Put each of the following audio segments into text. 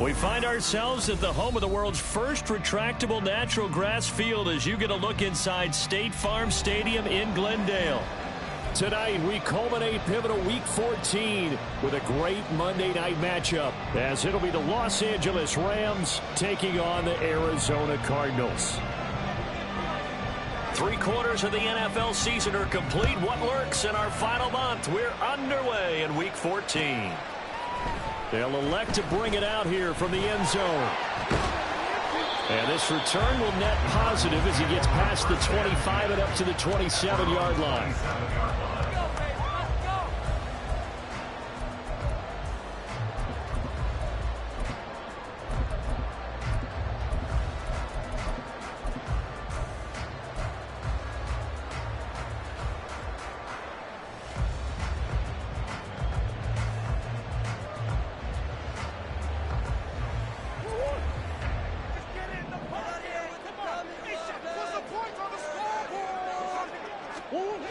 We find ourselves at the home of the world's first retractable natural grass field as you get a look inside State Farm Stadium in Glendale. Tonight, we culminate pivotal Week 14 with a great Monday night matchup, as it'll be the Los Angeles Rams taking on the Arizona Cardinals. 3/4 of the NFL season are complete. What lurks in our final month? We're underway in Week 14. They'll elect to bring it out here from the end zone. And this return will net positive as he gets past the 25 and up to the 27-yard line.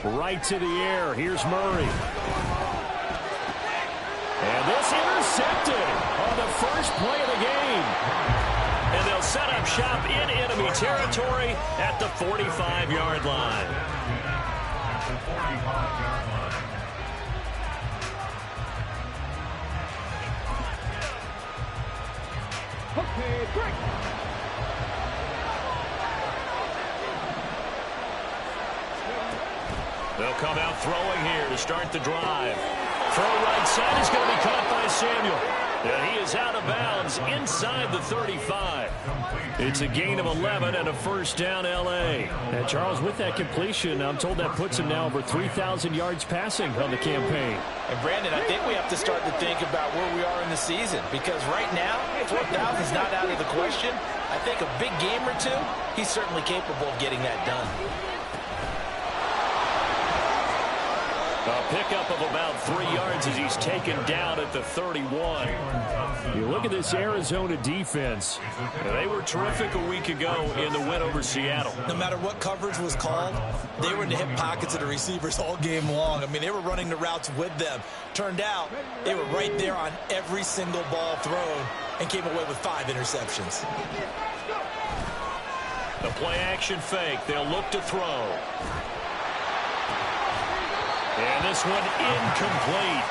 Right to the air. Here's Murray. And this intercepted on the first play of the game. And they'll set up shop in enemy territory at the 45-yard line. Okay, break. They'll come out throwing here to start the drive. Throw right side is going to be caught by Samuel. And he is out of bounds inside the 35. It's a gain of 11 and a first down, L.A. And Charles, with that completion, I'm told that puts him now over 3,000 yards passing on the campaign. And Brandon, I think we have to start to think about where we are in the season, because right now, 4,000 is not out of the question. I think a big game or two, he's certainly capable of getting that done. A pickup of about 3 yards as he's taken down at the 31. You look at this Arizona defense. They were terrific a week ago in the win over Seattle. No matter what coverage was called, they were in the hip pockets of the receivers all game long. I mean, they were running the routes with them. Turned out, they were right there on every single ball thrown and came away with 5 interceptions. The play action fake. They'll look to throw. And this one incomplete.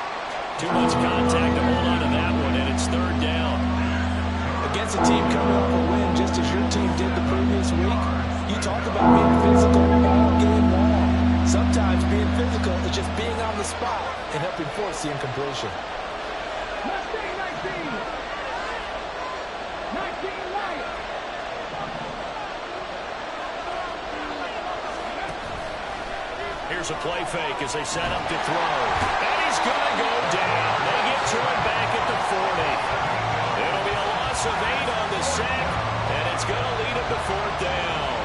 Too much contact to hold on to that one, and it's third down. Against a team coming off a win, just as your team did the previous week, you talk about being physical all game long. Sometimes being physical is just being on the spot and helping force the incompletion. Here's a play fake as they set up to throw. And he's going to go down. They get to him back at the 40. It'll be a loss of 8 on the sack, and it's going to lead him to fourth down.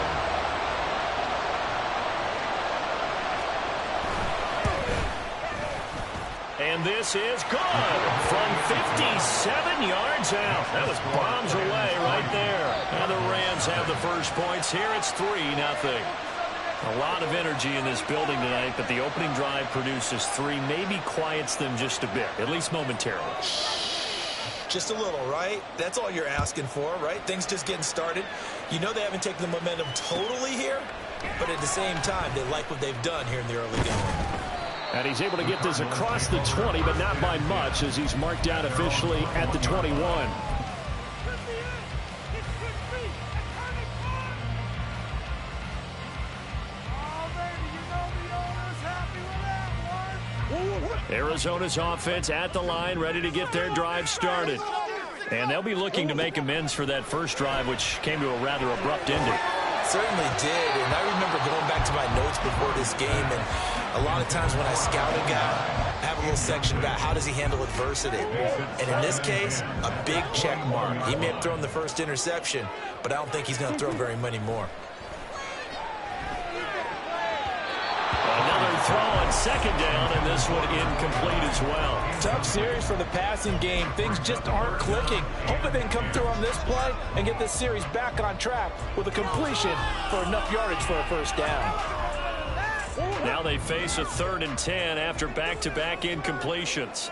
And this is good from 57 yards out. That was bombs away right there. And the Rams have the first points here. It's 3-0. A lot of energy in this building tonight, but the opening drive produces 3, maybe quiets them just a bit, at least momentarily. Just a little, right? That's all you're asking for, right? Things just getting started. You know they haven't taken the momentum totally here, but at the same time, they like what they've done here in the early going. And he's able to get this across the 20, but not by much, as he's marked down officially at the 21. Arizona's offense at the line, ready to get their drive started. And they'll be looking to make amends for that first drive, which came to a rather abrupt ending. Certainly did, and I remember going back to my notes before this game, and a lot of times when I scout a guy, I have a little section about how does he handle adversity. And in this case, a big check mark. He may have thrown the first interception, but I don't think he's going to throw very many more. Another throw on second down, and this one incomplete as well. Tough series for the passing game. Things just aren't clicking. Hoping they can come through on this play and get this series back on track with a completion for enough yardage for a first down. Now they face a 3rd and 10 after back-to-back incompletions.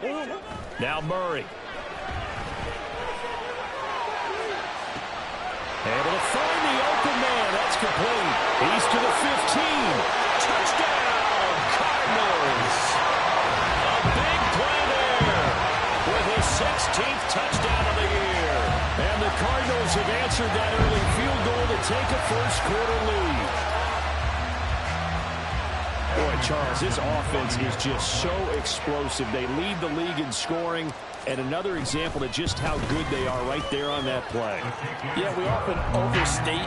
Now Murray. Able to find the open man. That's complete. He's to the 15. Touchdown, Cardinals. A big play there with his 16th touchdown of the year. And the Cardinals have answered that early field goal to take a first-quarter lead. Boy, Charles, this offense is just so explosive. They lead the league in scoring, and another example of just how good they are right there on that play. Yeah, we often overstate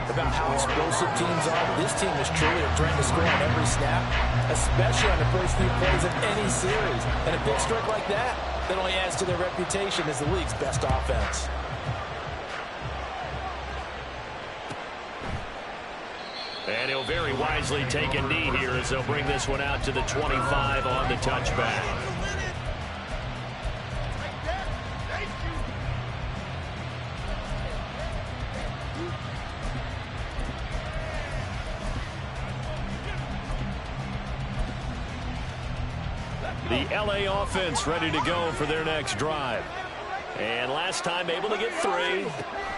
about how explosive teams are. This team is truly a threat to score on every snap, especially on the first few plays of any series. And a big strike like that only adds to their reputation as the league's best offense. And he'll very wisely take a knee here as they'll bring this one out to the 25 on the touchback. The LA offense ready to go for their next drive. And last time able to get 3.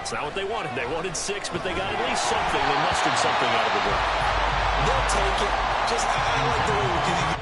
It's not what they wanted. They wanted 6, but they got at least something. They mustered something out of the drive. They'll take it. Just, I like the way we do it.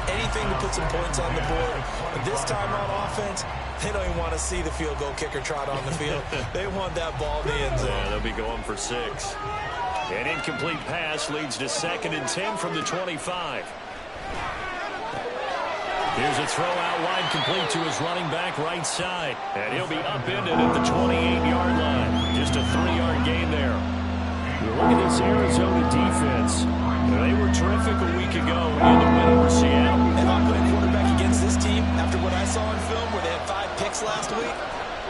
Anything to put some points on the board. But this time on offense, they don't even want to see the field goal kicker trot on the field. They want that ball in the end zone. Yeah, they'll be going for 6. An incomplete pass leads to 2nd and 10 from the 25. Here's a throw out wide, complete to his running back right side. And he'll be upended at the 28-yard line. Just a 3-yard gain there. Look at this Arizona defense. They were terrific a week ago in the win over Seattle. And I'm playing quarterback against this team after what I saw in film where they had 5 picks last week.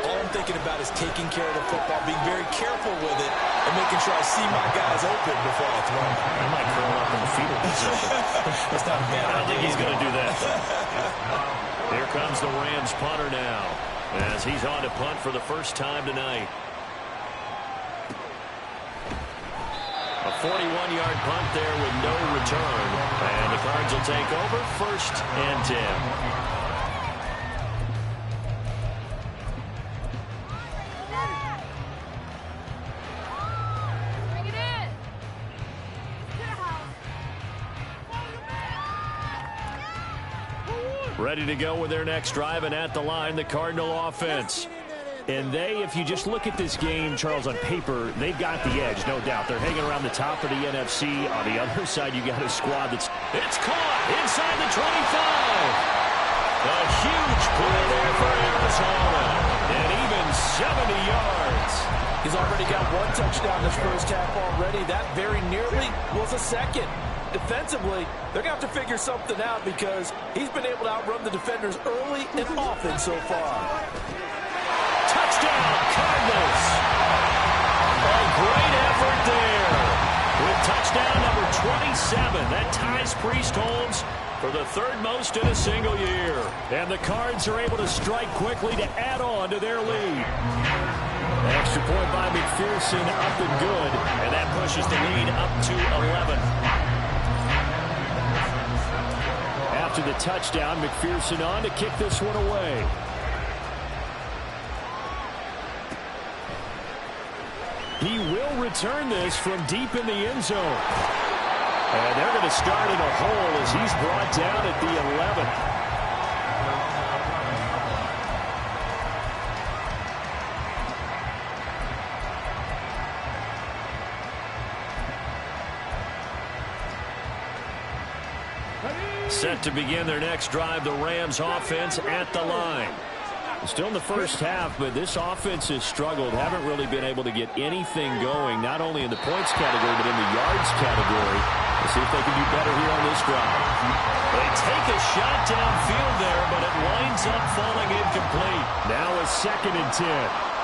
All I'm thinking about is taking care of the football, being very careful with it, and making sure I see my guys open before I throw. I might curl up in the fetal position. That's not bad. I don't think he's going to do that. Here comes the Rams punter now as he's on to punt for the first time tonight. A 41-yard punt there with no return. And the Cards will take over 1st and 10. Ready to go with their next drive, and at the line, the Cardinal offense. And they, if you just look at this game, Charles, on paper, they've got the edge, no doubt. They're hanging around the top of the NFC. On the other side, you got a squad that's... It's caught inside the 25. A huge play there for Arizona. And even 70 yards. He's already got 1 touchdown this first half already. That very nearly was a 2nd. Defensively, they're going to have to figure something out because he's been able to outrun the defenders early and often so far. Touchdown, Cardinals. A great effort there. With touchdown number 27, that ties Priest Holmes for the 3rd most in a single year. And the Cards are able to strike quickly to add on to their lead. An extra point by McPherson up and good, and that pushes the lead up to 11. After the touchdown, McPherson on to kick this one away. He will return this from deep in the end zone. And they're going to start in a hole as he's brought down at the 11. set to begin their next drive. The Rams offense at the line. Still in the first half, but this offense has struggled. Haven't really been able to get anything going, not only in the points category, but in the yards category. Let's see if they can do better here on this drive. They take a shot downfield there, but it winds up falling incomplete. Now a 2nd and 10.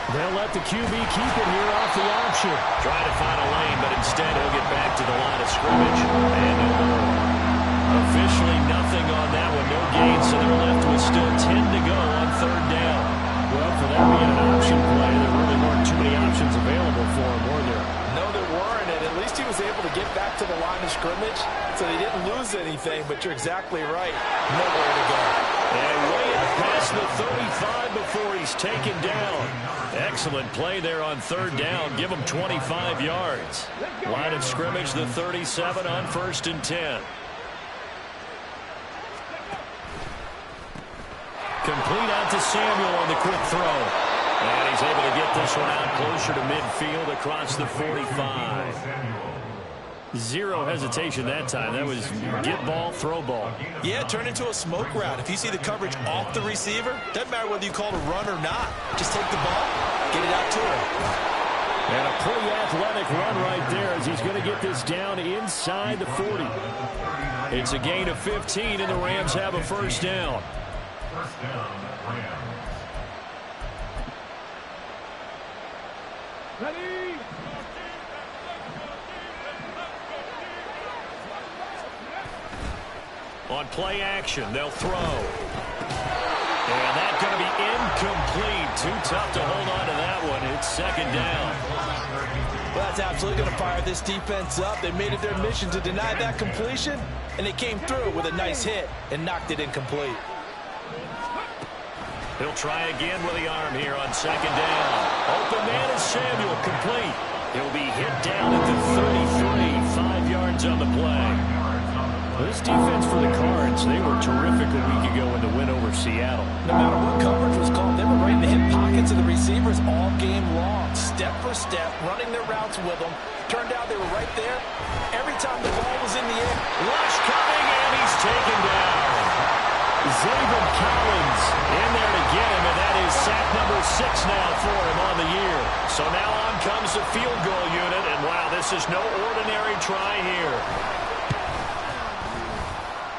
They'll let the QB keep it here off the option. Trying to find a lane, but instead he'll get back to the line of scrimmage. And no more. Officially nothing on that one. No gain, so they're left with still 10 to go on 3rd down. Well, for that being an option play, there really weren't too many options available for him, were there? No, there weren't, and at least he was able to get back to the line of scrimmage, so they didn't lose anything, but you're exactly right. Nowhere to go. And way up past the 35 before he's taken down. Excellent play there on 3rd down. Give him 25 yards. Line of scrimmage, the 37 on 1st and 10. Complete out to Samuel on the quick throw. And he's able to get this one out closer to midfield across the 45. Zero hesitation that time. That was get ball, throw ball. Yeah, turn into a smoke route. If you see the coverage off the receiver, doesn't matter whether you call it a run or not. Just take the ball, get it out to him. And a pretty athletic run right there as he's going to get this down inside the 40. It's a gain of 15, and the Rams have a 1st down. Ready? On play action, they'll throw. And that's going to be incomplete. Too tough to hold on to that one. It's 2nd down. Well, that's absolutely going to fire this defense up. They made it their mission to deny that completion, and they came through with a nice hit and knocked it incomplete. He'll try again with the arm here on 2nd down. Open man is Samuel, complete. He'll be hit down at the 33, 5 yards on the play. This defense for the Cards, they were terrific a week ago in the win over Seattle. No matter what coverage was called, they were right in the hip pockets of the receivers all game long. Step for step, running their routes with them. Turned out they were right there. Every time the ball was in the air. Rush coming, and he's taken down. Zaven Collins in there to get him, and that is sack number 6 now for him on the year. So now on comes the field goal unit, and wow, this is no ordinary try here.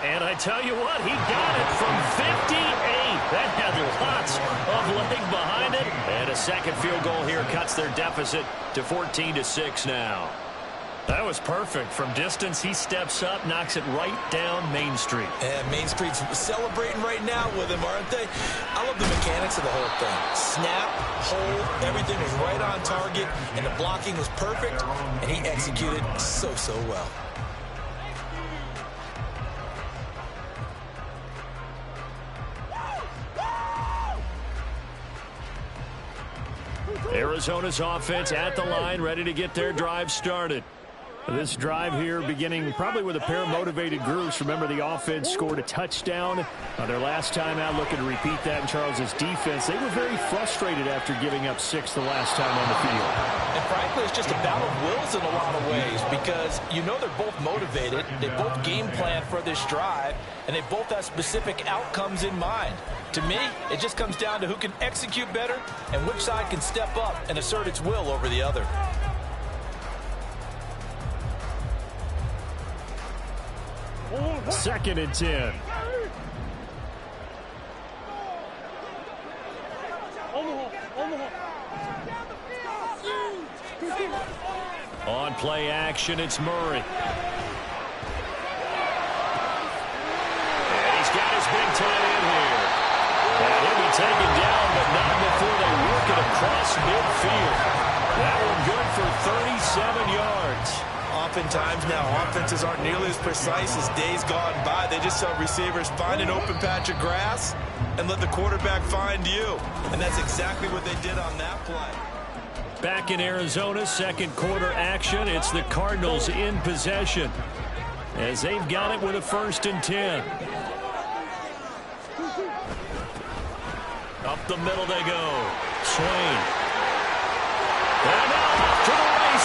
And I tell you what, he got it from 58. That had lots of leg behind it. And a 2nd field goal here cuts their deficit to 14-6 now. That was perfect. From distance, he steps up, knocks it right down Main Street. And Main Street's celebrating right now with him, aren't they? I love the mechanics of the whole thing. Snap, hold, everything was right on target, and the blocking was perfect, and he executed so well. Arizona's offense at the line, ready to get their drive started. This drive here beginning probably with a pair of motivated groups. Remember, the offense scored a touchdown their last time out, looking to repeat that in Charles's defense. They were very frustrated after giving up 6 the last time on the field. And frankly, it's just a battle of wills in a lot of ways because you know they're both motivated. They both game plan for this drive, and they both have specific outcomes in mind. To me, it just comes down to who can execute better and which side can step up and assert its will over the other. Second and 10. On play action, it's Murray. And he's got his big tight end here. And he'll be taken down, but not before they work it across midfield. That one good for 37 yards. Oftentimes now, offenses aren't nearly as precise as days gone by. They just tell receivers, find an open patch of grass and let the quarterback find you. And that's exactly what they did on that play. Back in Arizona, 2nd quarter action. It's the Cardinals in possession as they've got it with a 1st and 10. Up the middle they go. Swain. And off to the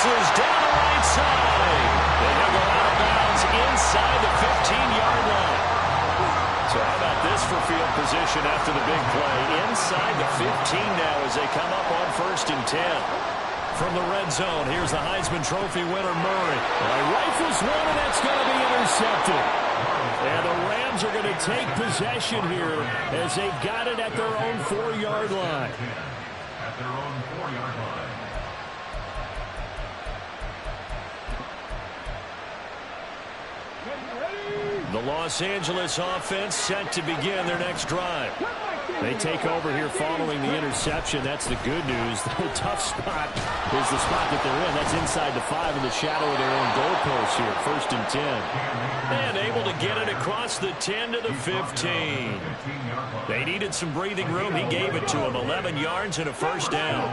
bounces down the right side. And he'll go out of bounds inside the 15-yard line. So how about this for field position after the big play? Inside the 15 now as they come up on 1st and 10. From the red zone, here's the Heisman Trophy winner, Murray. Rifles one, and that's going to be intercepted. And the Rams are going to take possession here as they got it at their own 4-yard line. At their own 4-yard line. The Los Angeles offense set to begin their next drive. They take over here following the interception. That's the good news. The tough spot is the spot that they're in. That's inside the 5 in the shadow of their own goalpost here. 1st and 10. And able to get it across the 10 to the 15. They needed some breathing room. He gave it to them. 11 yards and a 1st down.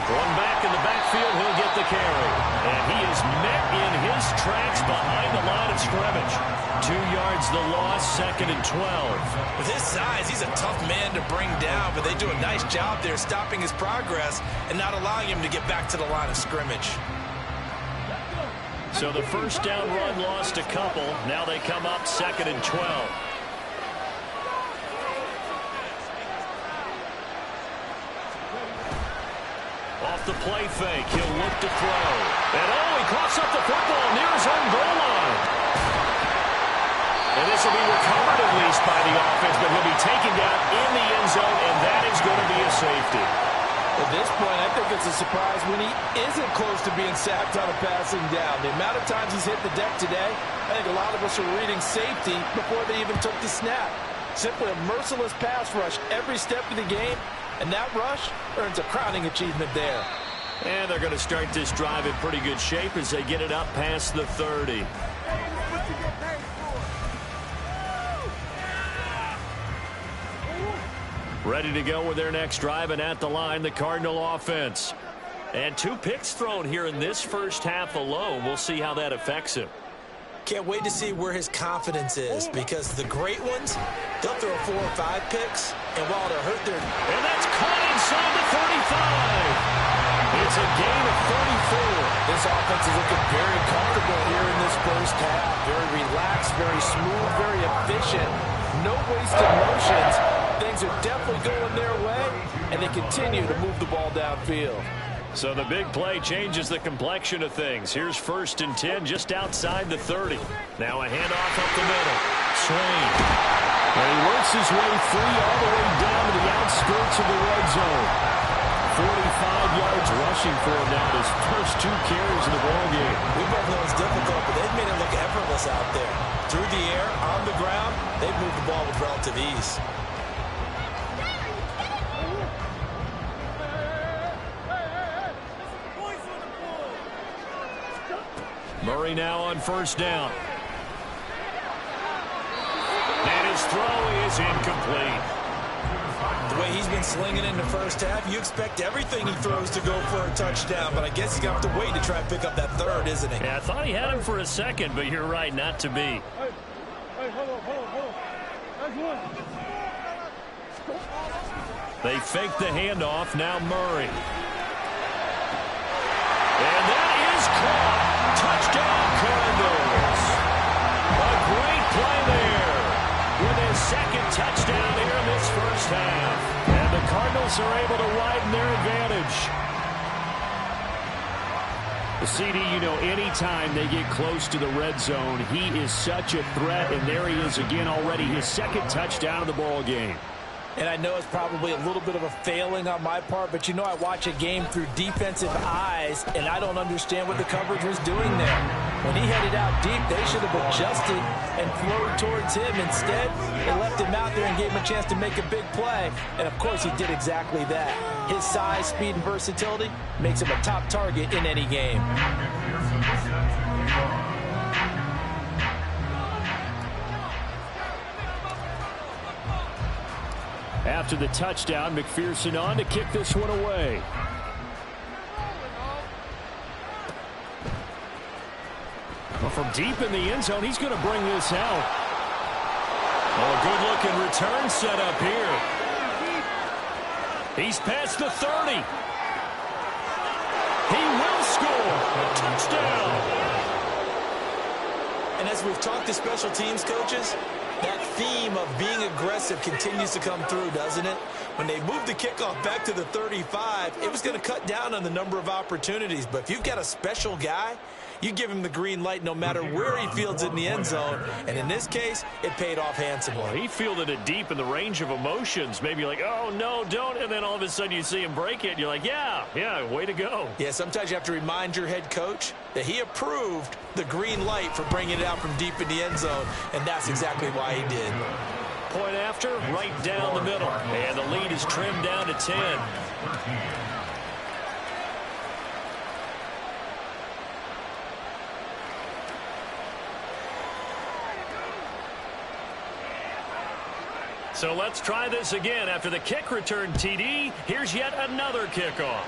Going back in the backfield, he'll get the carry. And he is met in his tracks behind the line of scrimmage. 2 yards the loss, 2nd and 12. With his size, he's a tough man to bring down, but they do a nice job there stopping his progress and not allowing him to get back to the line of scrimmage. So the 1st down run lost a couple. Now they come up 2nd and 12. Off the play fake, he'll look to throw. And he coughs up the football near his own goal line. And this will be recovered at least by the offense, but he'll be taken down in the end zone, and that is going to be a safety. At this point, I think it's a surprise when he isn't close to being sacked on a passing down. The amount of times he's hit the deck today, I think a lot of us are reading safety before they even took the snap. Simply a merciless pass rush every step of the game, and that rush earns a crowning achievement there. And they're going to start this drive in pretty good shape as they get it up past the 30. Ready to go with their next drive, and at the line, the Cardinal offense. And 2 picks thrown here in this first half alone. We'll see how that affects him. Can't wait to see where his confidence is, because the great ones, they'll throw 4 or 5 picks, and while they're hurt, they're... And that's caught inside the 35. It's a gain of 34. This offense is looking very comfortable here in this first half. Very relaxed, very smooth, very efficient. No wasted motions. Things are definitely going their way, and they continue to move the ball downfield. So the big play changes the complexion of things. Here's 1st and 10 just outside the 30. Now a handoff up the middle. Swain. And he works his way free all the way down to the outskirts of the red zone. 45 yards rushing for him now, his first 2 carries in the ballgame. We both know it's difficult, but they've made it look effortless out there. Through the air, on the ground, they've moved the ball with relative ease. Murray now on 1st down. And his throw is incomplete. The way he's been slinging in the first half, you expect everything he throws to go for a touchdown, but I guess he's going to have to wait to try and pick up that 3rd, isn't he? Yeah, I thought he had him for a second, but you're right, not to be. Hey, hold on. That's one. They fake the handoff, now Murray. And that is caught. Touchdown, Cardinals. A great play there with his 2nd touchdown here in this first half. And the Cardinals are able to widen their advantage. The CD, you know, anytime they get close to the red zone, he is such a threat, and there he is again already, his 2nd touchdown of the ball game. And I know it's probably a little bit of a failing on my part, but you know I watch a game through defensive eyes, and I don't understand what the coverage was doing there. When he headed out deep, they should have adjusted and flowed towards him. Instead, they left him out there and gave him a chance to make a big play. And, of course, he did exactly that. His size, speed, and versatility makes him a top target in any game. After the touchdown, McPherson on to kick this one away. Well, from deep in the end zone, he's going to bring this out. Oh, a good-looking return set up here. He's past the 30. He will score. A touchdown. And as we've talked to special teams coaches, that theme of being aggressive continues to come through, doesn't it? When they moved the kickoff back to the 35, it was going to cut down on the number of opportunities. But if you've got a special guy, you give him the green light no matter where he fields it in the end zone. And in this case, it paid off handsomely. Well, he fielded it deep in the range of emotions. Maybe like, oh, no, don't. And then all of a sudden you see him break it. And you're like, yeah, way to go. Yeah, sometimes you have to remind your head coach that he approved the green light for bringing it out from deep in the end zone. And that's exactly why he did. Point after, right down the middle. And the lead is trimmed down to 10. So let's try this again. After the kick return TD, here's yet another kickoff.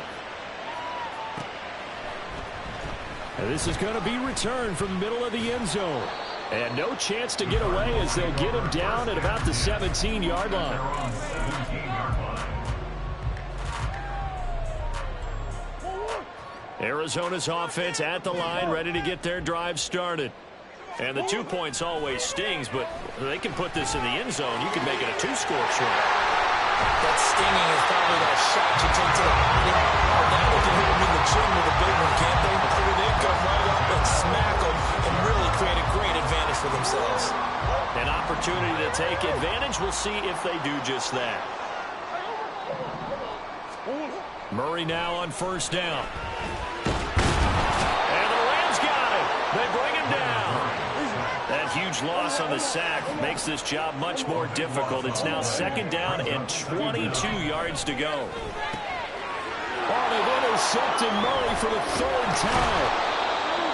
And this is going to be returned from the middle of the end zone. And no chance to get away as they'll get him down at about the 17-yard line. Arizona's offense at the line, ready to get their drive started. And the 2 points always stings, but they can put this in the end zone. You can make it a 2-score try. That stinging is probably that shot you take to the body. But now they can hit him in the chin with a big one, can't they? They come right up and smack him and really create a great advantage for themselves. An opportunity to take advantage. We'll see if they do just that. Murray now on first down. And the Rams got it. They bring him down. That huge loss on the sack makes this job much more difficult. It's now second down and 22 yards to go. Oh, they've intercepted Murray for the third time.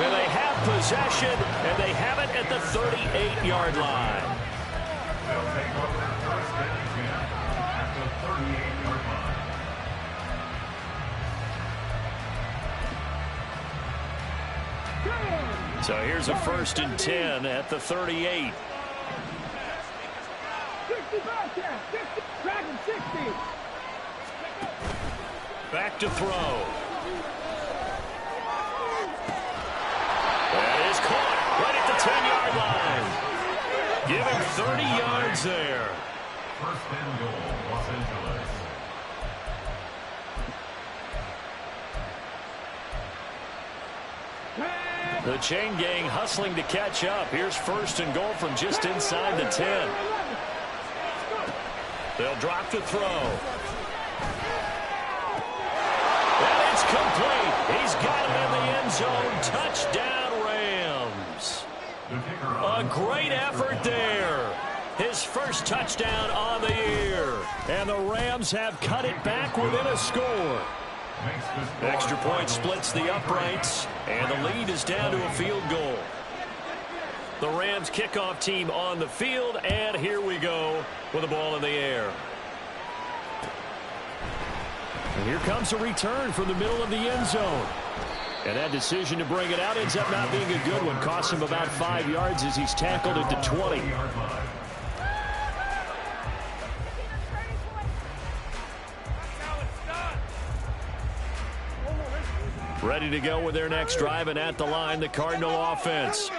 And they have possession, and they have it at the 38-yard line. They'll take over first and 10 at the 38-yard line. So here's a first and 10 at the 38. 60 back there. 60. Dragon 60. Back to throw. That is caught right at the 10-yard line. Give him 30 yards there. First and goal, Los Angeles. The chain gang hustling to catch up. Here's first and goal from just inside the 10. They'll drop to throw. And it's complete. He's got it in the end zone. Touchdown, Rams. A great effort there. His first touchdown on the year. And the Rams have cut it back within a score. Extra point splits the uprights, and the lead is down to a field goal. The Rams kickoff team on the field, and here we go with the ball in the air. And here comes a return from the middle of the end zone. And that decision to bring it out ends up not being a good one. Costs him about 5 yards as he's tackled at the 20. Ready to go with their next drive, and at the line, the Cardinal offense.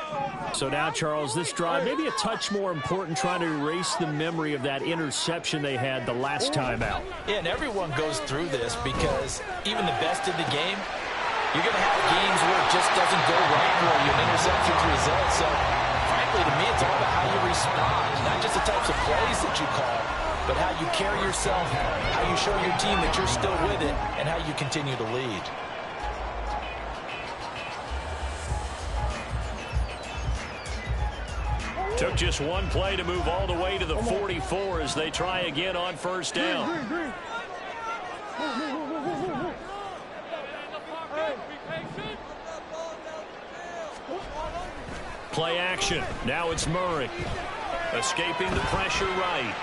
So now, Charles, this drive maybe a touch more important, trying to erase the memory of that interception they had the last time out. Yeah, and everyone goes through this because even the best in the game, you're going to have games where it just doesn't go right for you, and interceptions result. So, frankly, to me, it's all about how you respond, not just the types of plays that you call, but how you carry yourself, how you show your team that you're still with it, and how you continue to lead. Took just one play to move all the way to the 44 as they try again on first down. Play action. Now it's Murray. Escaping the pressure right.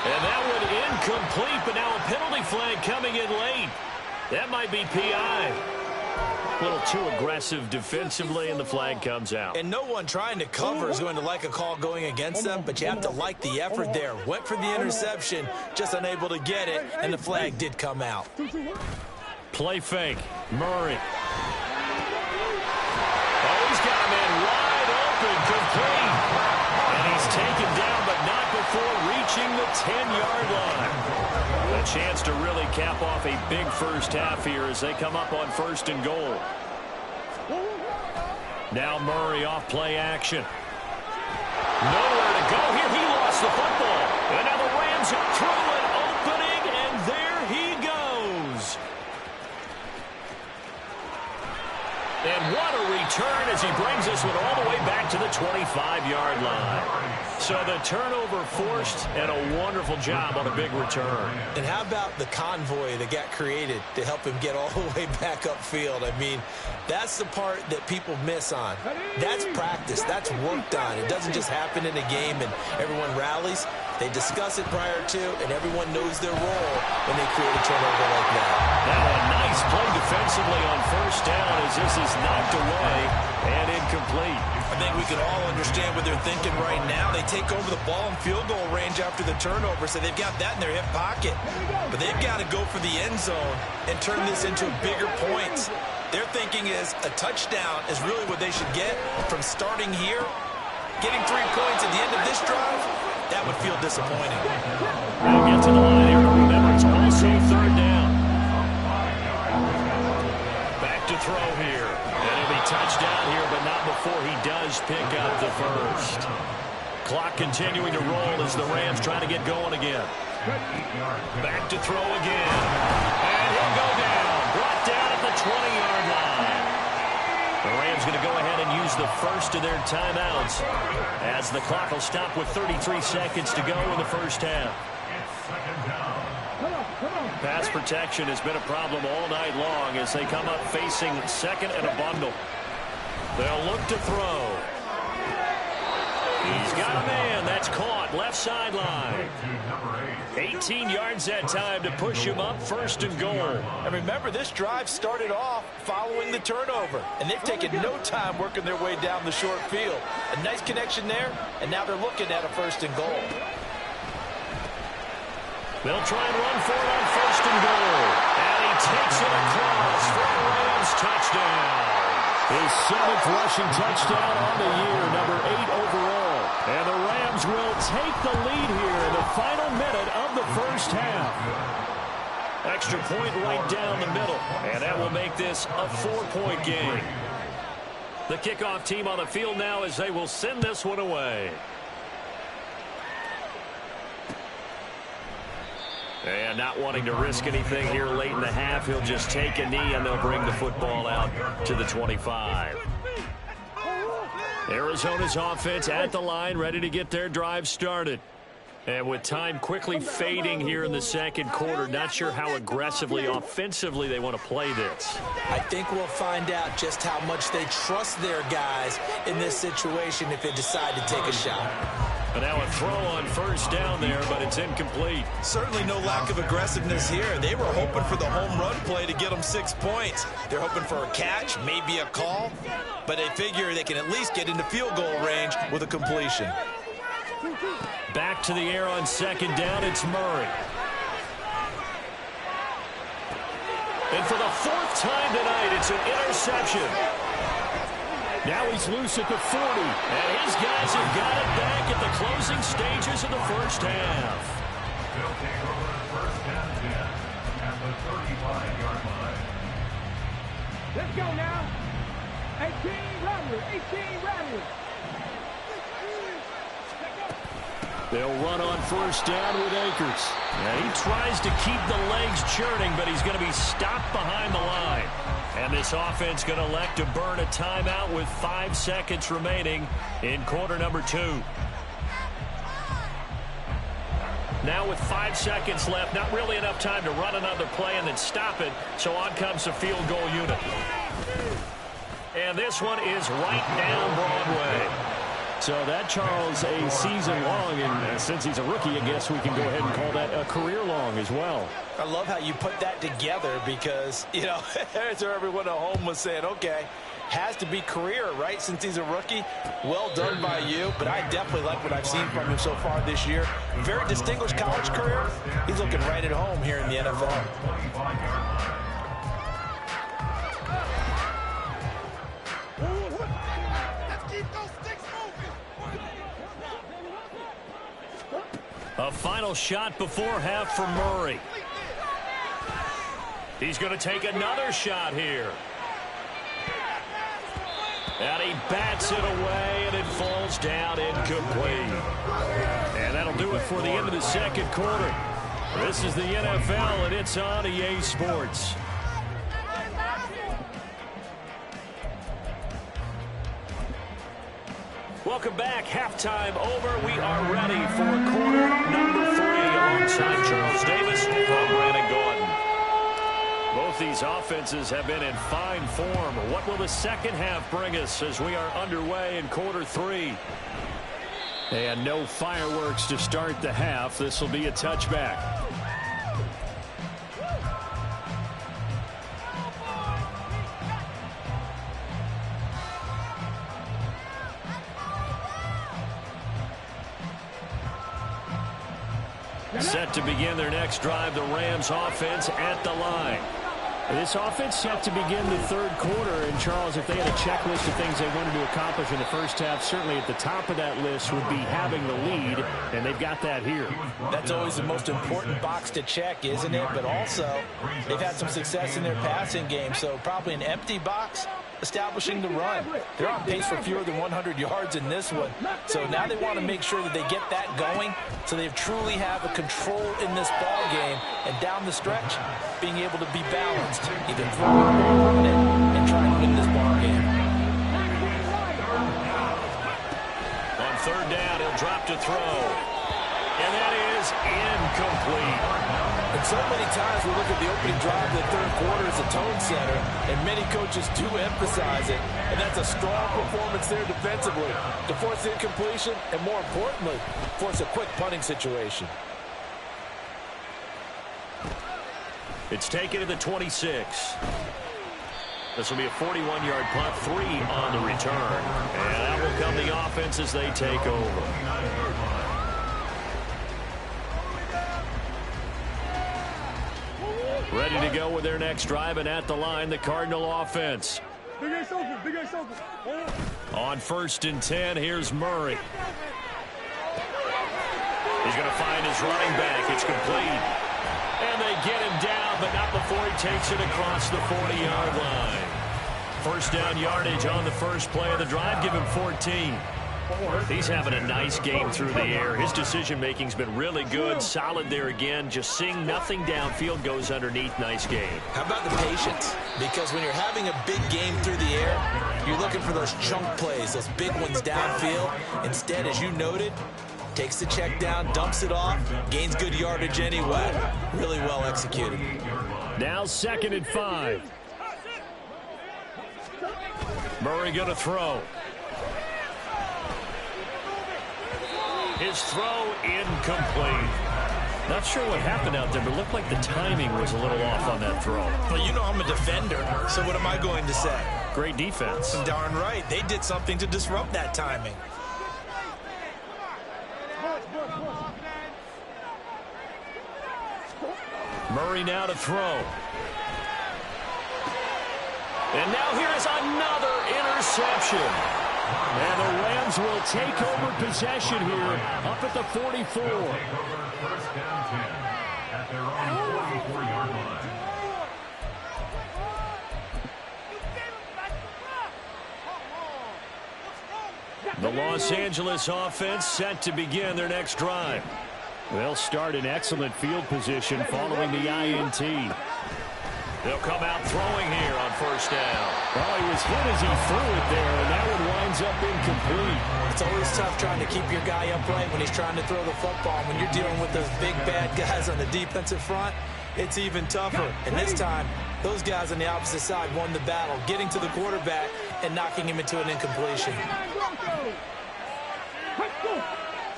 And that one incomplete, but now a penalty flag coming in late. That might be PI. A little too aggressive defensively, and the flag comes out. And no one trying to cover is going to like a call going against them, but you have to like the effort there. Went for the interception, just unable to get it, and the flag did come out. Play fake. Murray. Oh, he's got a man wide open, complete. And he's taken down, but not before reaching the 10-yard line. A chance to really cap off a big first half here as they come up on 1st and goal. Now Murray off play action. Nowhere to go here. He lost the football. And now the Rams are through an opening, and there he goes. And what a return as he brings this one all the way back to the 25-yard line. So the turnover forced, and a wonderful job on a big return. And how about the convoy that got created to help him get all the way back upfield? I mean, that's the part that people miss on. That's practice. That's worked on. It doesn't just happen in a game and everyone rallies. They discuss it prior to, and everyone knows their role when they create a turnover like that. Now a nice play defensively on 1st down as this is knocked away and incomplete. I think we can all understand what they're thinking right now. They take over the ball in field goal range after the turnover, so they've got that in their hip pocket. But they've got to go for the end zone and turn this into bigger points. Their thinking is a touchdown is really what they should get from starting here. Getting 3 points at the end of this drive, that would feel disappointing. They'll get to the line here. Remember, it's also 3rd down. Back to throw here. And he'll be touchdown here, but not before he does pick up the first. Clock continuing to roll as the Rams trying to get going again. Back to throw again. And he'll go down. Brought down at the 20-yard line. The Rams going to go ahead and use the first of their timeouts as the clock will stop with 33 seconds to go in the first half. Pass protection has been a problem all night long as they come up facing 2nd and a bundle. They'll look to throw. He's got a man. That's caught. Left sideline. 18 yards that time to push him up 1st and goal. And remember, this drive started off following the turnover, and they've taken no time working their way down the short field. A nice connection there, and now they're looking at a 1st and goal. They'll try and run for it on 1st and goal. And he takes it across for a Rams touchdown. His 7th rushing touchdown on the year, number 8 overall. And the Rams will take the lead here in the final minute of the first half. Extra point right down the middle. And that will make this a 4-point game. The kickoff team on the field now as they will send this one away. And not wanting to risk anything here late in the half, he'll just take a knee and they'll bring the football out to the 25. Arizona's offense at the line, ready to get their drive started. And with time quickly fading here in the 2nd quarter, not sure how aggressively, offensively they want to play this. I think we'll find out just how much they trust their guys in this situation if they decide to take a shot. And now a throw on 1st down there, but it's incomplete. Certainly no lack of aggressiveness here. They were hoping for the home run play to get them 6 points. They're hoping for a catch, maybe a call, but they figure they can at least get into field goal range with a completion. Back to the air on 2nd down, it's Murray. And for the 4th time tonight, it's an interception. Now he's loose at the 40, and his guys have got it back at the closing stages of the first half. They'll take over 1st and 10 at the 35-yard line. Let's go now. 18 Rattler, 18 Rattler. They'll run on 1st down with Akers. Now he tries to keep the legs churning, but he's going to be stopped behind the line. And this offense going to elect to burn a timeout with 5 seconds remaining in quarter number 2. Now with 5 seconds left, not really enough time to run another play and then stop it, so on comes the field goal unit. And this one is right down Broadway. So that, Charles, a season long, and since he's a rookie, I guess we can go ahead and call that a career long as well. I love how you put that together because, you know, that's where everyone at home was saying, okay, has to be career, right, since he's a rookie. Well done by you, but I definitely like what I've seen from him so far this year. Very distinguished college career. He's looking right at home here in the NFL. A final shot before half for Murray. He's going to take another shot here. And he bats it away, and it falls down incomplete. And that'll do it for the end of the second quarter. This is the NFL, and it's on EA Sports. Welcome back. Halftime over. We are ready for quarter number 3 alongside Charles Davis. I'm Brandon Gaudin. Both these offenses have been in fine form. What will the second half bring us as we are underway in quarter 3? And no fireworks to start the half. This will be a touchback. Set to begin their next drive, the Rams offense at the line. This offense set to begin the third quarter, and Charles, if they had a checklist of things they wanted to accomplish in the first half, certainly at the top of that list would be having the lead, and they've got that here. That's always the most important box to check, isn't it? But also, they've had some success in their passing game, so probably an empty box establishing the run. They're on pace for fewer than 100 yards in this one, so now they want to make sure that they get that going so they truly have a control in this ball game, and down the stretch, being able to be balanced, either throw it or run it, and try and win this ball game. On third down, he'll drop to throw, and that is incomplete. And so many times we look at the opening drive of the third quarter as a tone setter, and many coaches do emphasize it, and that's a strong performance there defensively to force the incompletion and, more importantly, force a quick punting situation. It's taken to the 26. This will be a 41-yard punt, 3 on the return, and that will come the offense as they take over. Ready to go with their next drive, and at the line, the Cardinal offense. Big Ace open, Big Ace open. On 1st and 10, here's Murray. He's going to find his running back. It's complete. And they get him down, but not before he takes it across the 40-yard line. First down yardage on the first play of the drive. Give him 14. He's having a nice game through the air. His decision-making's been really good. Solid there again. Just seeing nothing downfield, goes underneath. Nice game. How about the patience? Because when you're having a big game through the air, you're looking for those chunk plays, those big ones downfield. Instead, as you noted, takes the check down, dumps it off, gains good yardage anyway. Really well executed. Now 2nd and 5. Murray going to throw. His throw incomplete. Not sure what happened out there, but it looked like the timing was a little off on that throw. Well, you know I'm a defender, so what am I going to say? Great defense. Darn right. They did something to disrupt that timing. Murray now to throw. And now here's another interception. And the Rams will take over possession here up at the 44. First down 10 at their own 44-yard line. The Los Angeles offense set to begin their next drive. They'll start in excellent field position following the INT. They'll come out throwing here on first down. Well, he was hit as he threw it there, and that one winds up incomplete. It's always tough trying to keep your guy upright when he's trying to throw the football. When you're dealing with those big, bad guys on the defensive front, it's even tougher. And this time, those guys on the opposite side won the battle, getting to the quarterback and knocking him into an incompletion.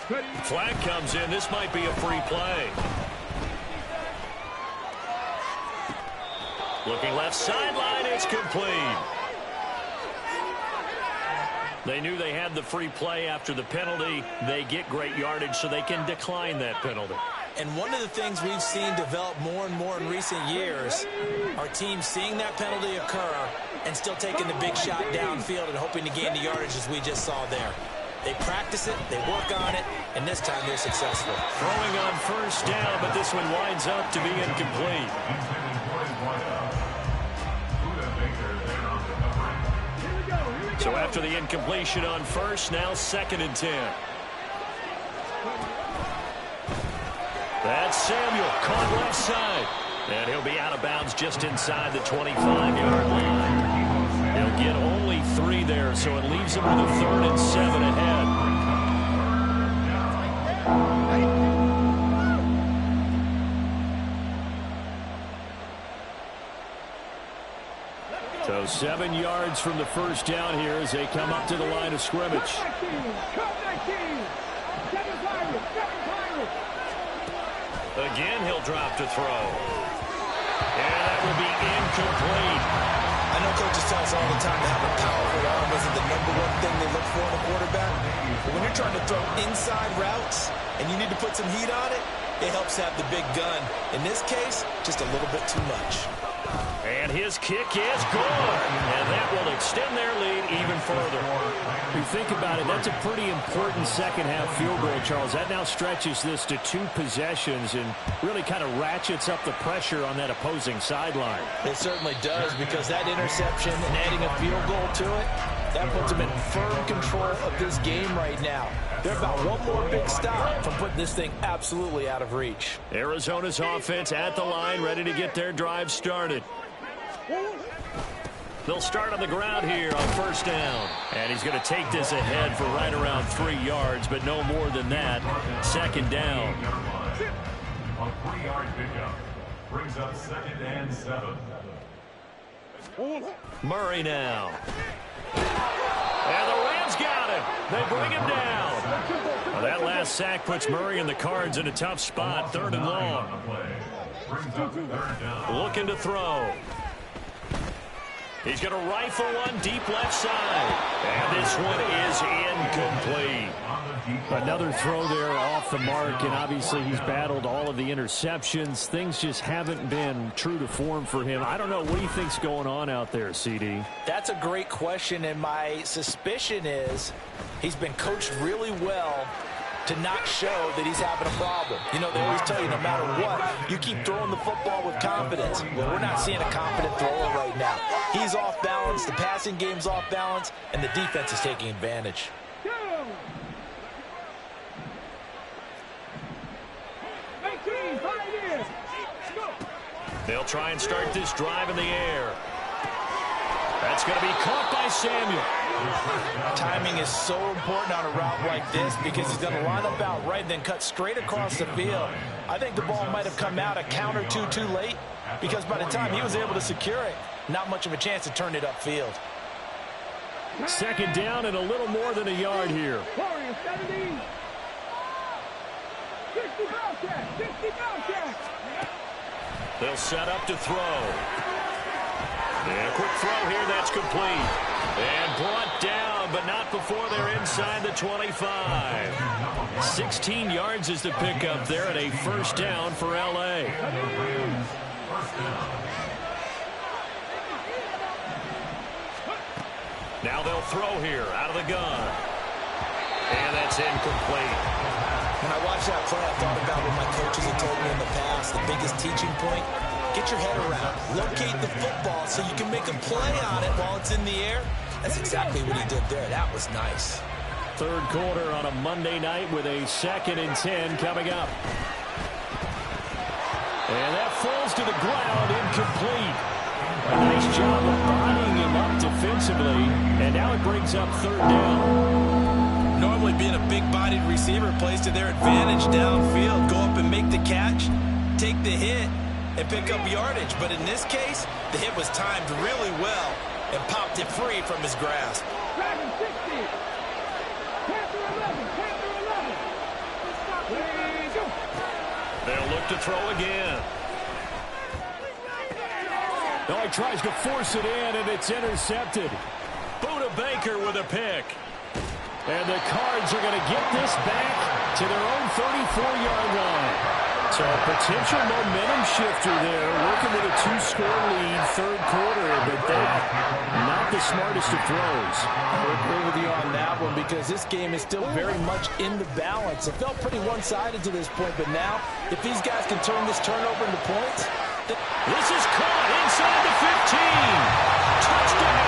Flag comes in. This might be a free play. Looking left sideline. It's complete. They knew they had the free play after the penalty. They get great yardage, so they can decline that penalty. And one of the things we've seen develop more and more in recent years are teams seeing that penalty occur and still taking the big shot downfield and hoping to gain the yardage as we just saw there. They practice it, they work on it, and this time they're successful. Throwing on first down, but this one winds up to be incomplete. So after the incompletion on first, now 2nd and 10. That's Samuel, caught left side. And he'll be out of bounds just inside the 25-yard line. He'll get only 3 there, so it leaves him with a 3rd and 7 ahead. So 7 yards from the first down here as they come up to the line of scrimmage. Again, he'll drop to throw. And that will be incomplete. I know coaches tell us all the time that having a powerful arm isn't the #1 thing they look for in a quarterback. But when you're trying to throw inside routes and you need to put some heat on it, it helps have the big gun. In this case, just a little bit too much. And his kick is good. And that will extend their lead even further. If you think about it, that's a pretty important second-half field goal, Charles. That now stretches this to 2 possessions and really kind of ratchets up the pressure on that opposing sideline. It certainly does, because that interception and adding a field goal to it, that puts them in firm control of this game right now. They're about one more big stop from putting this thing absolutely out of reach. Arizona's offense at the line, ready to get their drive started. They'll start on the ground here on first down. And he's going to take this ahead for right around 3 yards, but no more than that. 2nd down. A 3-yard pickup brings up 2nd and 7. Murray now. And the Rams got him. They bring him down. Well, that last sack puts Murray and the Cards in a tough spot. 3rd and long. Brings up 3rd down. Looking to throw. He's going to rifle one deep left side. And this one is incomplete. Another throw there off the mark, and obviously he's battled all of the interceptions. Things just haven't been true to form for him. I don't know. What do you think's going on out there, CD? That's a great question, and my suspicion is he's been coached really well to not show that he's having a problem. You know, they always tell you no matter what, you keep throwing the football with confidence. Well, we're not seeing a confident thrower right now. He's off balance, the passing game's off balance, and the defense is taking advantage. They'll try and start this drive in the air. That's going to be caught by Samuel. Timing is so important on a route like this because he's going to line up out right and then cut straight across the field. I think the ball might have come out a count or two too late because by the time he was able to secure it, not much of a chance to turn it upfield. 2nd down and a little more than a yard here. They'll set up to throw. And a quick throw here, that's complete. And brought down, but not before they're inside the 25. 16 yards is the pickup there at a 1st down for L.A. Now they'll throw here out of the gun. And that's incomplete. When I watched that play, I thought about what my coaches had told me in the past. The biggest teaching point, get your head around. Locate the football so you can make a play on it while it's in the air. That's exactly what he did there. That was nice. 3rd quarter on a Monday night with a 2nd and 10 coming up. And that falls to the ground, incomplete. A nice job of bodying him up defensively. And now it brings up 3rd down. Normally being a big-bodied receiver plays to their advantage downfield. Go up and make the catch, take the hit, and pick up yardage. But in this case, the hit was timed really well and popped it free from his grasp. They'll look to throw again. No, he tries to force it in, and it's intercepted. Buda Baker with a pick. And the Cards are going to get this back to their own 34-yard line. So a potential momentum shifter there, working with a 2-score lead, third quarter, but that not the smartest of throws. I would agree with you on that one because this game is still very much in the balance. It felt pretty one-sided to this point, but now if these guys can turn this turnover into points. This is caught inside the 15. Touchdown,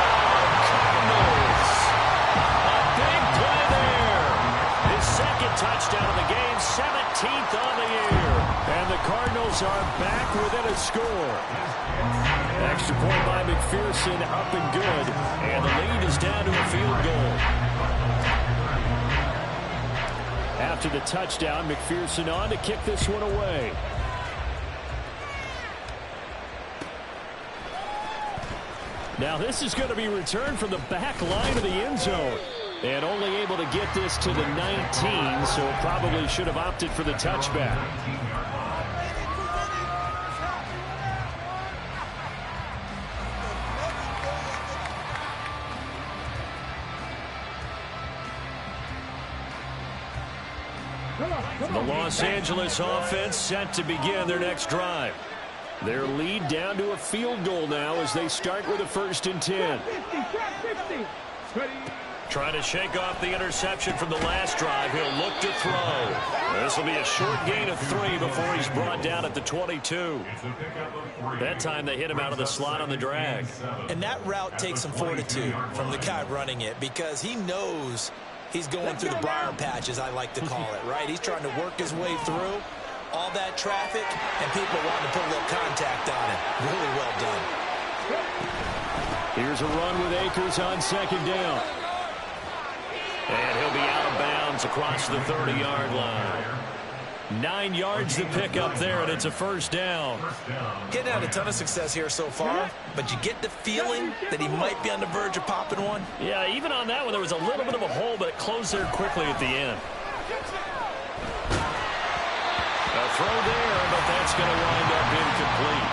Cardinals. A big play there. His second touchdown of the game, 17th on the year. And the Cardinals are back within a score. Extra point by McPherson, up and good. And the lead is down to a field goal. After the touchdown, McPherson on to kick this one away. Now this is going to be returned from the back line of the end zone. And only able to get this to the 19, so probably should have opted for the touchback. The Los Angeles offense set to begin their next drive. Their lead down to a field goal now as they start with a 1st and 10. Trying to shake off the interception from the last drive. He'll look to throw. This will be a short gain of 3 before he's brought down at the 22. That time they hit him out of the slot on the drag. And that route takes some fortitude from the guy running it because he knows he's going through the briar patch, as I like to call it, right? He's trying to work his way through all that traffic, and people want to put a little contact on it. Really well done. Here's a run with Akers on 2nd down. And he'll be out of bounds across the 30-yard line. 9 yards to pick up there, and it's a 1st down. Getting had a ton of success here so far, but you get the feeling that he might be on the verge of popping one. Yeah, even on that one, there was a little bit of a hole, but it closed there quickly at the end. A throw there, but that's going to wind up incomplete.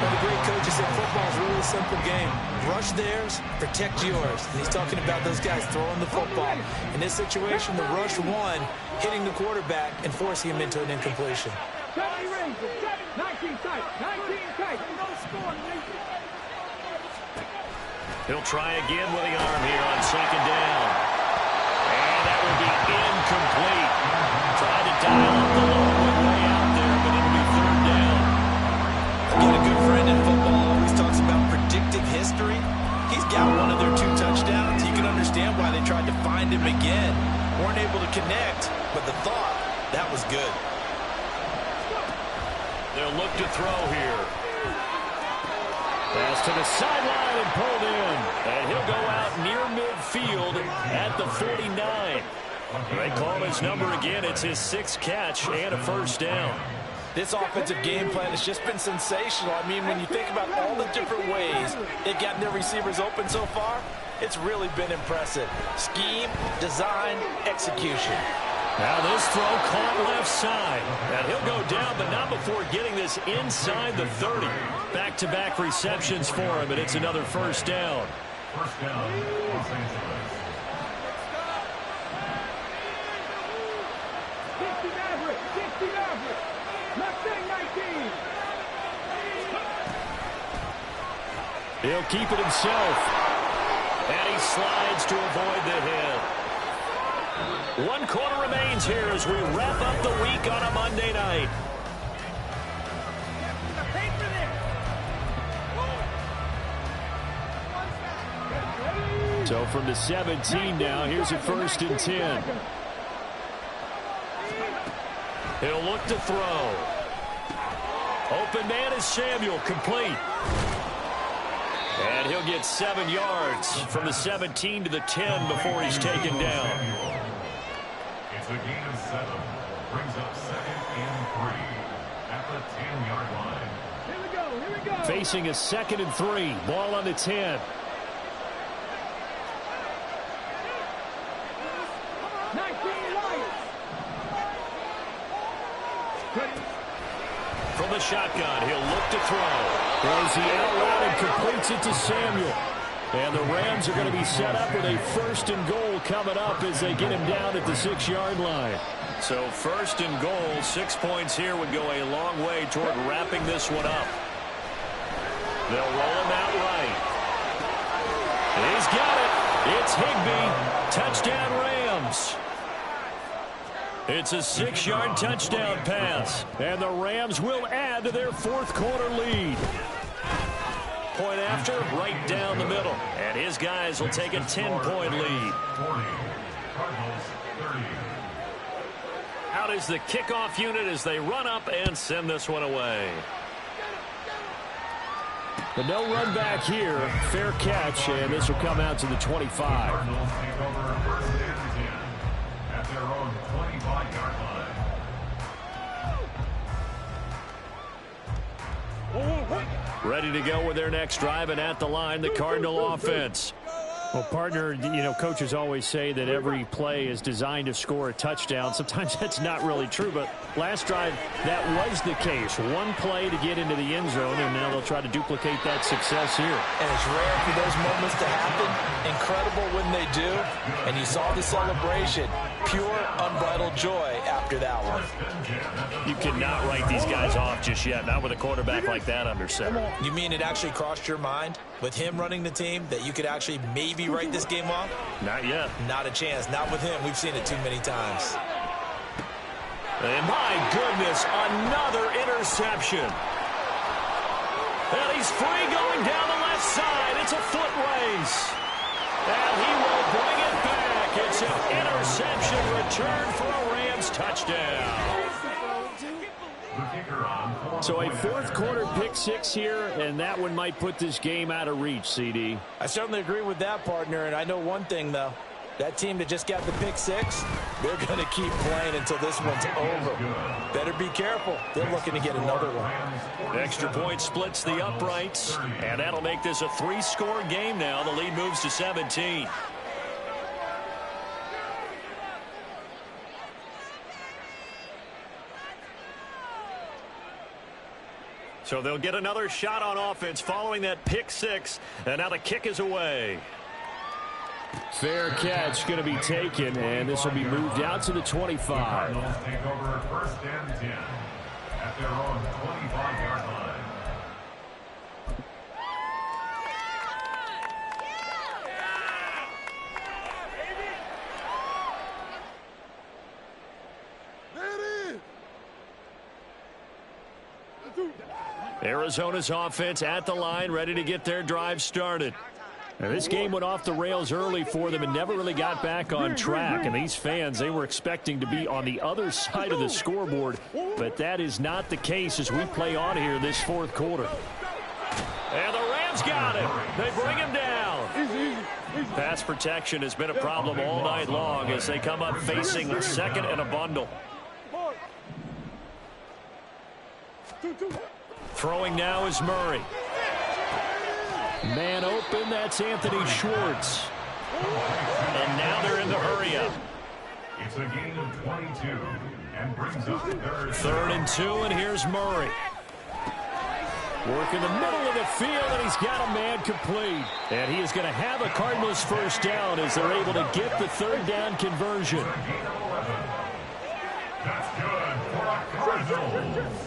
One of the great coaches said football is really a simple game. Rush theirs, protect yours. And he's talking about those guys throwing the football. In this situation, the rush one, hitting the quarterback and forcing him into an incompletion. 19 tight. He'll try again with the arm here on 2nd down. And that will be incomplete. Tried to dial up the long way out there, but it'll be 3rd down. Again, a good friend in football always talks about predictive history. He's got one of their 2 touchdowns. You can understand why they tried to find him again. Weren't able to connect, but the thought, that was good. They'll look to throw here. Pass to the sideline and pulled in. And he'll go out near midfield at the 49. They call his number again. It's his 6th catch and a 1st down. This offensive game plan has just been sensational. I mean, when you think about all the different ways they've gotten their receivers open so far, it's really been impressive. Scheme, design, execution. Now this throw caught left side. And he'll go down, but not before getting this inside the 30. Back-to-back receptions for him, and it's another 1st down. 1st down, Los Angeles. 60 average. Left thing 19. He'll keep it himself. And he slides to avoid the hit. 1 quarter remains here as we wrap up the week on a Monday night. So from the 17 now, here's a 1st and 10. He'll look to throw. Open man is Samuel, complete. And he'll get 7 yards from the 17 to the 10 before he's taken down. It's a gain of 7. Brings up 2nd and 3 at the 10-yard line. Here we go. Facing a 2nd and 3. Ball on the 10. 19 Lions. the shotgun. He'll look to throw. Throws the out route and completes it to Samuel. And the Rams are going to be set up with a 1st and goal coming up as they get him down at the 6-yard line. So 1st and goal, 6 points here would go a long way toward wrapping this one up. They'll roll him out right. And he's got it. It's Higbee. Touchdown Rams. It's a 6-yard touchdown pass. And the Rams will add to their 4th quarter lead. Point after, right down the middle. And his guys will take a 10-point lead. Out is the kickoff unit as they run up and send this one away. The no run back here, fair catch, and this will come out to the 25. Cardinals take over 1st and 10 at their own 25-yard line. Ready to go with their next drive, and at the line, the Cardinal offense. Well, partner, you know, coaches always say that every play is designed to score a touchdown. Sometimes that's not really true, but last drive, that was the case. One play to get into the end zone, and now they'll try to duplicate that success here. And it's rare for those moments to happen. Incredible when they do. And you saw the celebration. Pure, unbridled joy after that one. You cannot write these guys off just yet, not with a quarterback like that under center. You mean it actually crossed your mind with him running the team that you could actually maybe write this game off? Not yet. Not a chance. Not with him. We've seen it too many times. And my goodness, another interception. And he's free going down the left side. It's a foot race. And he will bring it back. It's an interception return for a Rams touchdown. So a 4th quarter pick 6 here, and that one might put this game out of reach, CD. I certainly agree with that, partner. And I know one thing, though. That team that just got the pick 6, they're going to keep playing until this one's over. Better be careful. They're looking to get another one. Extra point splits the uprights, and that'll make this a 3-score game now. The lead moves to 17. So they'll get another shot on offense following that pick 6, and now the kick is away. Fair catch going to be taken, and this will be moved out to the 25. Cardinals take over 1st and 10 at their own 25-yard line. Arizona's offense at the line, ready to get their drive started. Now, this game went off the rails early for them and never really got back on track. And these fans, they were expecting to be on the other side of the scoreboard. But that is not the case as we play on here this 4th quarter. And the Rams got him. They bring him down. Pass protection has been a problem all night long as they come up facing a 2nd and a bundle. Throwing now is Murray. Man open, that's Anthony Schwartz. And now they're in the hurry up. It's a gain of 22 and brings up 3rd and 2, and here's Murray. Work in the middle of the field, and he's got a man complete. And he is going to have a Cardinals 1st down as they're able to get the 3rd down conversion. That's good for a Cardinals.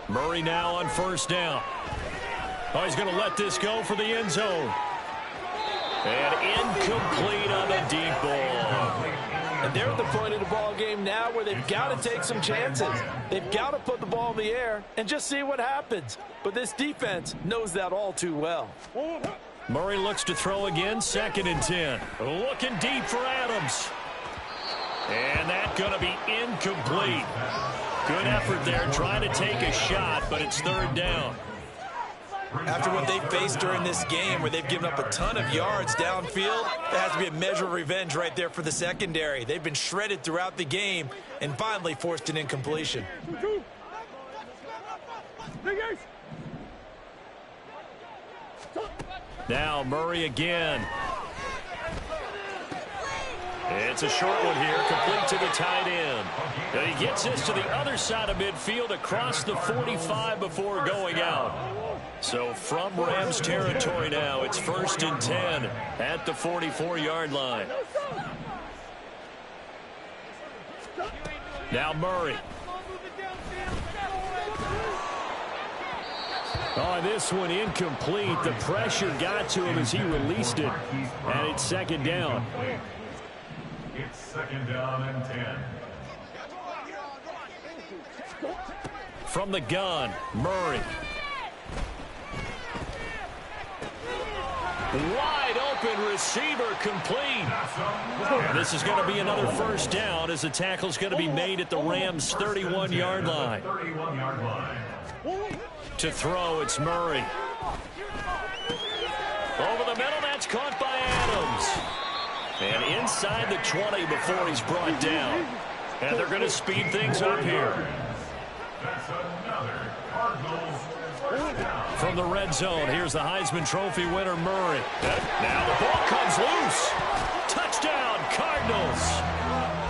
Murray now on 1st down. Oh, he's going to let this go for the end zone. And incomplete on the deep ball. And they're at the point of the ball game now where they've got to take some chances. They've got to put the ball in the air and just see what happens. But this defense knows that all too well. Murray looks to throw again, 2nd and 10. Looking deep for Adams. And that's going to be incomplete. Good effort there, trying to take a shot, but it's 3rd down. After what they faced during this game where they've given up a ton of yards downfield, there has to be a measure of revenge right there for the secondary. They've been shredded throughout the game and finally forced an incompletion. Now Murray again. It's a short one here, complete to the tight end. And he gets this to the other side of midfield across the 45 before going out. So from Rams territory now, it's 1st and 10 at the 44-yard line. Now Murray. Oh, this one incomplete. The pressure got to him as he released it. And it's 2nd down. It's 2nd down and 10. From the gun, Murray. Wide open receiver complete. This is going to be another 1st down as the tackle's going to be made at the Rams' 31-yard line. To throw, it's Murray. Over the middle, that's caught by Adams. And inside the 20 before he's brought down. And they're going to speed things up here. That's another Cardinals first down. From the red zone, here's the Heisman Trophy winner, Murray. Now the ball comes loose. Touchdown, Cardinals.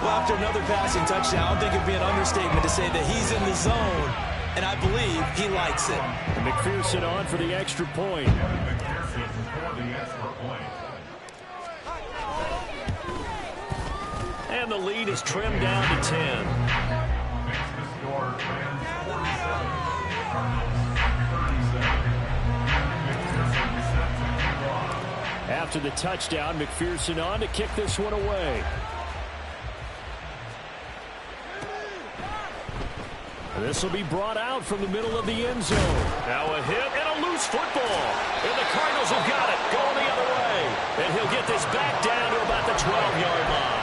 Well, after another passing touchdown, I think it'd be an understatement to say that he's in the zone, and I believe he likes it. And McPherson on for the extra point. McPherson for the extra point. And the lead is trimmed down to 10. Makes the score Rams 47, Cardinals 37. McPherson set to kick off. After the touchdown, McPherson on to kick this one away. This will be brought out from the middle of the end zone. Now a hit and a loose football. And the Cardinals have got it going the other way. And he'll get this back down to about the 12-yard line.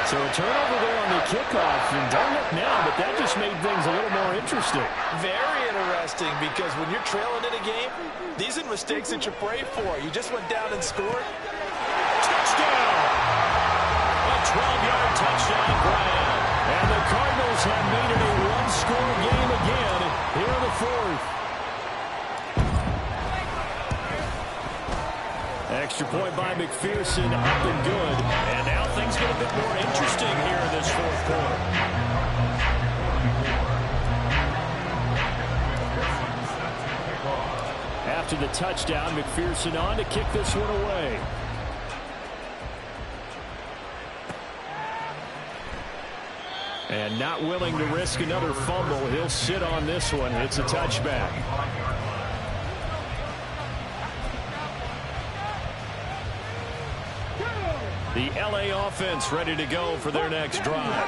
So a turnover there on the kickoff. And don't look now, but that just made things a little more interesting. Very interesting, because when you're trailing in a game, these are mistakes that you pray for. You just went down and scored. Touchdown! A 12-yard touchdown grab. And the Cardinals have made it a one-score game again here in the 4th. Extra point by McPherson, up and good. And now things get a bit more interesting here in this 4th quarter. After the touchdown, McPherson on to kick this one away. And not willing to risk another fumble. He'll sit on this one. It's a touchback. The LA offense ready to go for their next drive.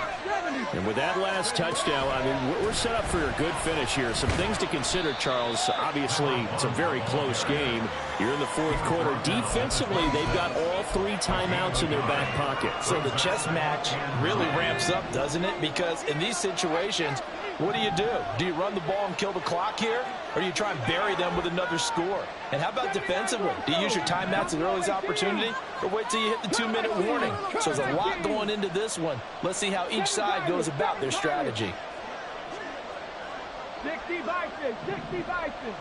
And with that last touchdown, I mean, we're set up for a good finish here. Some things to consider, Charles. Obviously, it's a very close game. You're in the 4th quarter. Defensively, they've got all 3 timeouts in their back pocket. So the chess match really ramps up, doesn't it? Because in these situations, what do? Do you run the ball and kill the clock here? Or do you try and bury them with another score? And how about defensively? Do you use your timeouts at earliest opportunity? Or wait till you hit the 2-minute warning? So there's a lot going into this one. Let's see how each side goes about their strategy. 60 Bison, 60 Bison.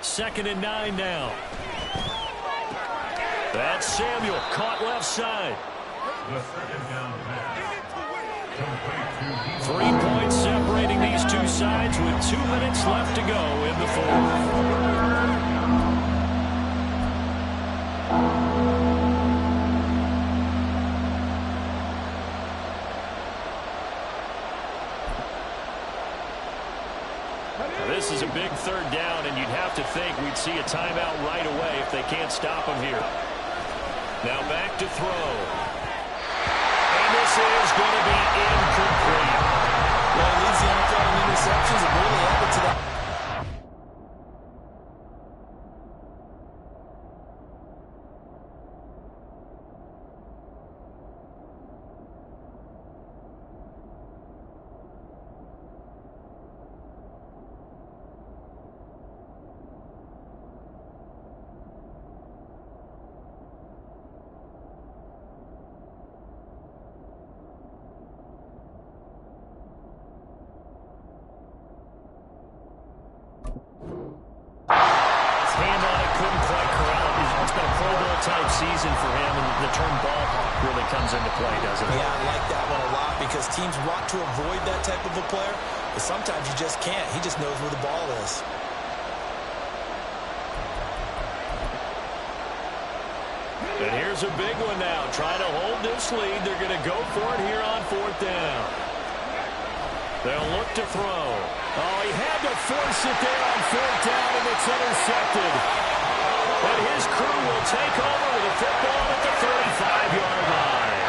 2nd and 9 now. That's Samuel, caught left side. The 2nd down pass. Complete to 3 points separating these two sides with 2 minutes left to go in the 4th. This is a big 3rd down, and you'd have to think we'd see a timeout right away if they can't stop him here. Now back to throw. And this is going to be incomplete. Well, he leads the NFL in interceptions and really added to that. season for him, and the term ball hawk really comes into play, doesn't it? Yeah, I like that one a lot because teams want to avoid that type of a player, but sometimes you just can't. He just knows where the ball is. And here's a big one now. Trying to hold this lead. They're going to go for it here on 4th down. They'll look to throw. Oh, he had to force it there on 4th down, and it's intercepted. And his crew will take over with the football at the 35-yard line.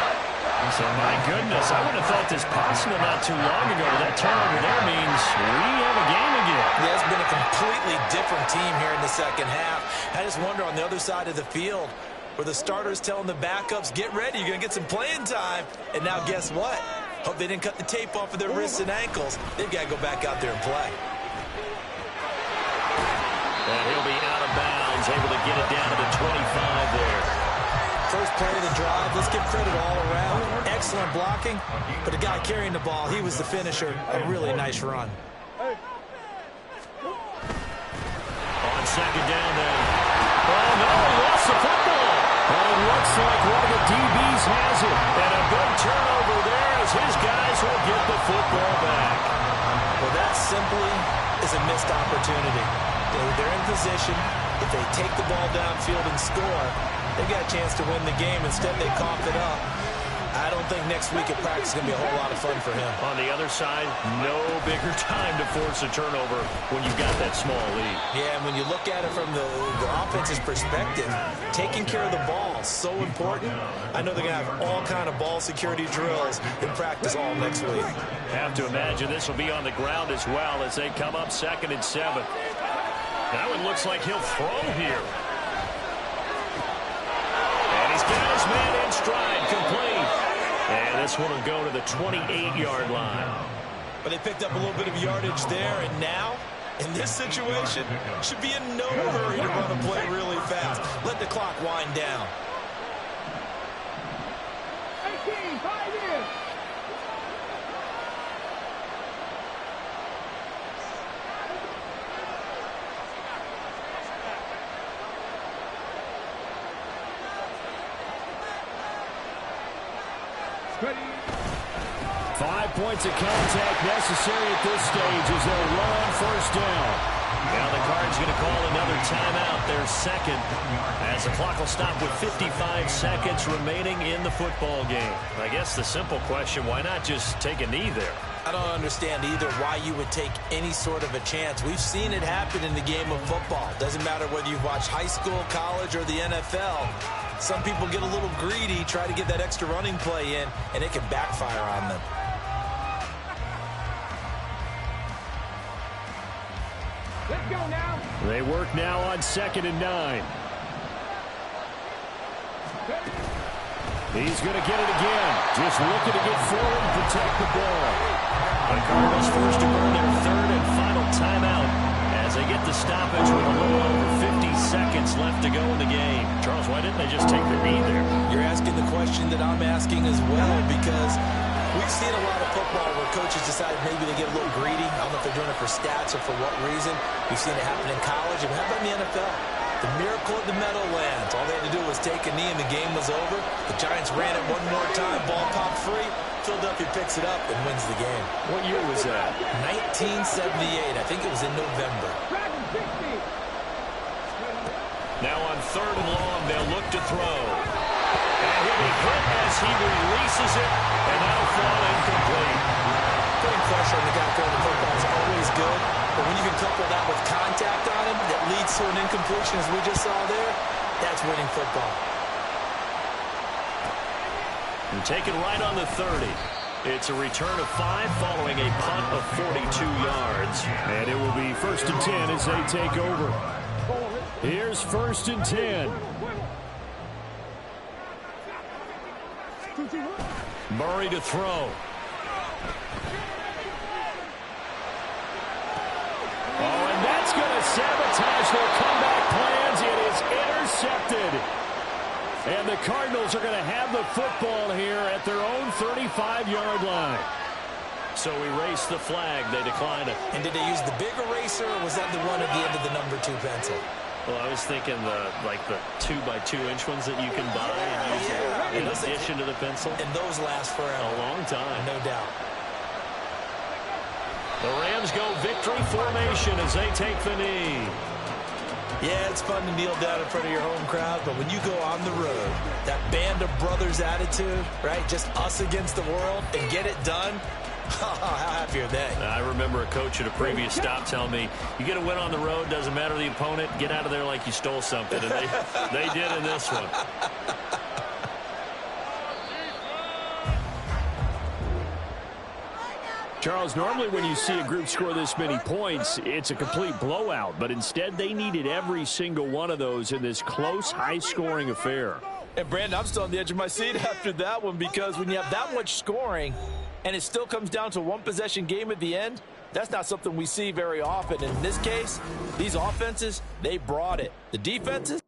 So, my goodness, I would have thought this possible not too long ago. But that turnover there means we have a game again. Yeah, it's been a completely different team here in the second half. I just wonder on the other side of the field, where the starter's telling the backups, get ready, you're going to get some playing time. And now guess what? Hope they didn't cut the tape off of their wrists and ankles. They've got to go back out there and play. And he'll be out of bounds, able to get it down to the 25 there. First play of the drive, let's give credit all around. Excellent blocking, but the guy carrying the ball, he was the finisher. A really nice run. On second down then. Oh, no, he lost the football. And it looks like one of the DBs has it. And a big turnover there as his guys will get the football back. Well, that simply is a missed opportunity. They're in position. If they take the ball downfield and score, they got a chance to win the game. Instead, they coughed it up. I don't think next week at practice is going to be a whole lot of fun for him. On the other side, no bigger time to force a turnover when you've got that small lead. Yeah, and when you look at it from the offense's perspective, taking care of the ball is so important. I know they're going to have all kind of ball security drills in practice all next week. Have to imagine this will be on the ground as well as they come up 2nd and 7. Now it looks like he'll throw here. And he's got his man in stride, complete. And this one will go to the 28-yard line. But they picked up a little bit of yardage there, and now, in this situation, should be in no hurry to run a play really fast. Let the clock wind down. 18, 5 in. Ready. 5 points of contact necessary at this stage as they'll run on 1st down. Now the Cards going to call another timeout, their second, as the clock will stop with 55 seconds remaining in the football game. I guess the simple question, why not just take a knee there? I don't understand either why you would take any sort of a chance. We've seen it happen in the game of football. Doesn't matter whether you've watched high school, college, or the NFL. Some people get a little greedy, try to get that extra running play in, and it can backfire on them. Let's go now. They work now on 2nd and 9. He's going to get it again. Just looking to get forward and protect the ball. The Cardinals forced to burn their 3rd and final timeout as they get the stoppage with a little over 50 seconds left to go in the game. Charles, why didn't they just take the knee there? You're asking the question that I'm asking as well, because we've seen a lot of football where coaches decide maybe they get a little greedy. I don't know if they're doing it for stats or for what reason. We've seen it happen in college. And how about in the NFL? The miracle of the Meadowlands. All they had to do was take a knee and the game was over. The Giants ran it one more time. Ball popped free. Philadelphia picks it up and wins the game. What year was that? 1978. I think it was in November. Now on 3rd and long, they'll look to throw. And he'll be hit as he releases it, and that'll fall incomplete. Putting pressure on the guy throwing the football is always good, but when you can couple that with contact on him that leads to an incompletion, as we just saw there, that's winning football. And taken right on the 30. It's a return of 5 following a punt of 42 yards. And it will be 1st and 10 as they take over. Here's 1st and 10. Murray to throw. Oh, and that's going to sabotage their comeback plans. It is intercepted. And the Cardinals are going to have the football here at their own 35-yard line. So erase the flag. They decline it. And did they use the big eraser, or was that the one at the end of the number 2 pencil? Well, I was thinking the 2x2-inch ones that you can buy and use in addition to the pencil. And those last forever. A long time. No doubt. The Rams go victory formation as they take the knee. Yeah, it's fun to kneel down in front of your home crowd, but when you go on the road, that band of brothers attitude, right, just us against the world, and get it done, how happy are they? I remember a coach at a previous stop telling me, you get a win on the road, doesn't matter the opponent, get out of there like you stole something. And they did in this one. Charles, normally when you see a group score this many points, it's a complete blowout. But instead, they needed every single one of those in this close, high-scoring affair. And, Brandon, I'm still on the edge of my seat after that one because when you have that much scoring and it still comes down to one possession game at the end, that's not something we see very often. And in this case, these offenses, they brought it. The defenses,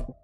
you.